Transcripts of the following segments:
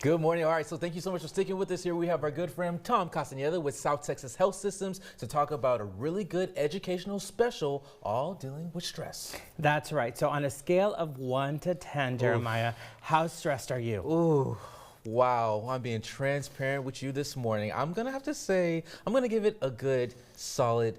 Good morning. All right, so thank you so much for sticking with us here. We have our good friend Tom Castaneda with South Texas Health Systems to talk about a really good educational special, all dealing with stress. That's right. So on a scale of 1 to 10, Jeremiah, how stressed are you? Ooh, wow. I'm being transparent with you this morning. I'm going to have to say, I'm going to give it a good solid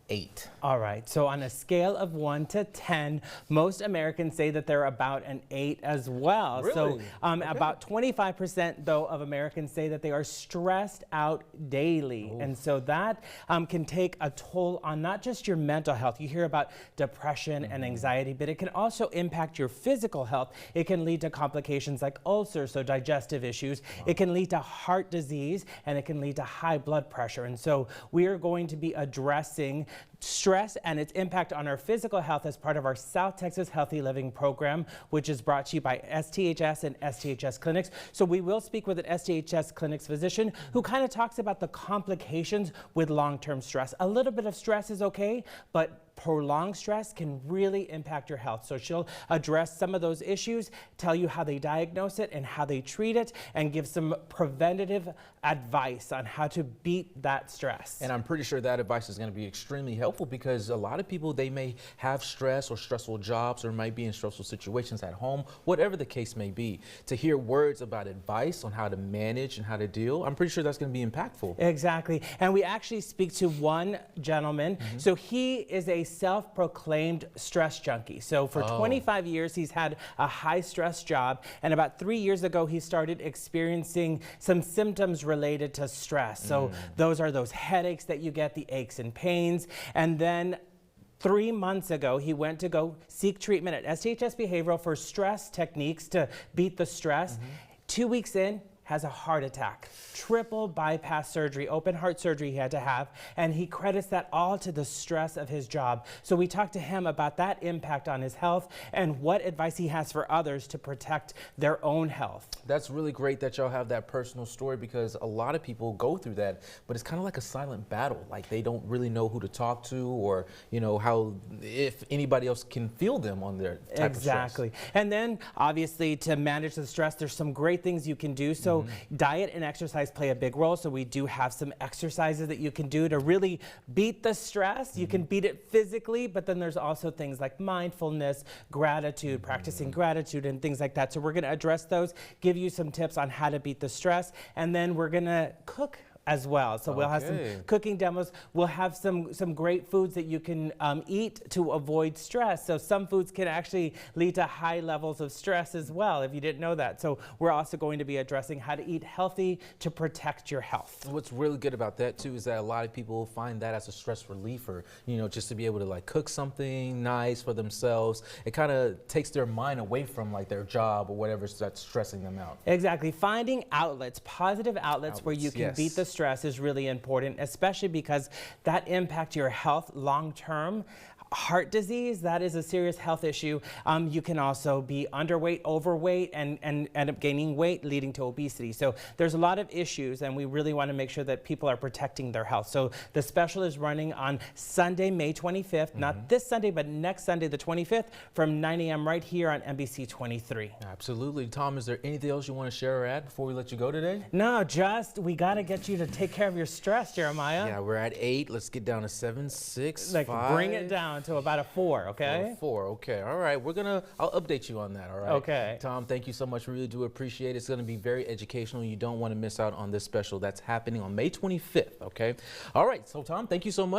8. All right. So on a scale of 1 to 10, most Americans say that they're about an 8 as well. Really? So Okay. about 25% though of Americans say that they are stressed out daily. Ooh. And so that can take a toll on not just your mental health. You hear about depression and anxiety, but it can also impact your physical health. It can lead to complications like ulcers, so digestive issues. Wow. It can lead to heart disease, and it can lead to high blood pressure. And so we are going to be addressing stress and its impact on our physical health as part of our South Texas Healthy Living Program, which is brought to you by STHS and STHS Clinics. So we will speak with an STHS Clinics physician who kind of talks about the complications with long-term stress. A little bit of stress is okay, but prolonged stress can really impact your health. So she'll address some of those issues, tell you how they diagnose it and how they treat it, and give some preventative advice on how to beat that stress. And I'm pretty sure that advice is going to be extremely helpful because a lot of people, they may have stress or stressful jobs or might be in stressful situations at home, whatever the case may be. To hear words about advice on how to manage and how to deal, I'm pretty sure that's going to be impactful. Exactly. And we actually speak to one gentleman. So he is a self-proclaimed stress junkie. So for 25 years, he's had a high stress job. And about 3 years ago, he started experiencing some symptoms related to stress. So those are those headaches that you get, the aches and pains. And then 3 months ago, he went to go seek treatment at STHS Behavioral for stress techniques to beat the stress. 2 weeks in, has a heart attack, triple bypass surgery, open heart surgery he had to have, and he credits that all to the stress of his job. So we talked to him about that impact on his health and what advice he has for others to protect their own health. That's really great that y'all have that personal story because a lot of people go through that, but it's kind of like a silent battle. Like they don't really know who to talk to or, you know, how, if anybody else can feel them on their type of stress. Exactly. And then obviously to manage the stress, there's some great things you can do. So diet and exercise play a big role. So we do have some exercises that you can do to really beat the stress. You can beat it physically, but then there's also things like mindfulness, gratitude, practicing gratitude and things like that. So we're going to address those, give you some tips on how to beat the stress, and then we're going to cook as well. So we'll have some cooking demos. We'll have some great foods that you can eat to avoid stress. So some foods can actually lead to high levels of stress as well, if you didn't know that. So we're also going to be addressing how to eat healthy to protect your health. What's really good about that too is that a lot of people find that as a stress reliever, you know, just to be able to like cook something nice for themselves. It kind of takes their mind away from like their job or whatever that's stressing them out. Exactly. Finding outlets, positive outlets where you can beat the stress is really important, especially because that impacts your health long term. Heart disease, that is a serious health issue. You can also be underweight, overweight, and end up gaining weight, leading to obesity. So there's a lot of issues, and we really want to make sure that people are protecting their health. So the special is running on Sunday, May 25th, not this Sunday, but next Sunday, the 25th, from 9 a.m. right here on NBC 23. Absolutely. Tom, is there anything else you want to share or add before we let you go today? No, just we got to get you to take care of your stress, Jeremiah. Yeah, we're at 8. Let's get down to 7, 6, like 5. Bring it down to about a 4, okay? 4, okay. All right, I'll update you on that, all right? Okay. Tom, thank you so much. We really do appreciate it. It's going to be very educational. You don't want to miss out on this special that's happening on May 25th, okay? All right, so Tom, thank you so much.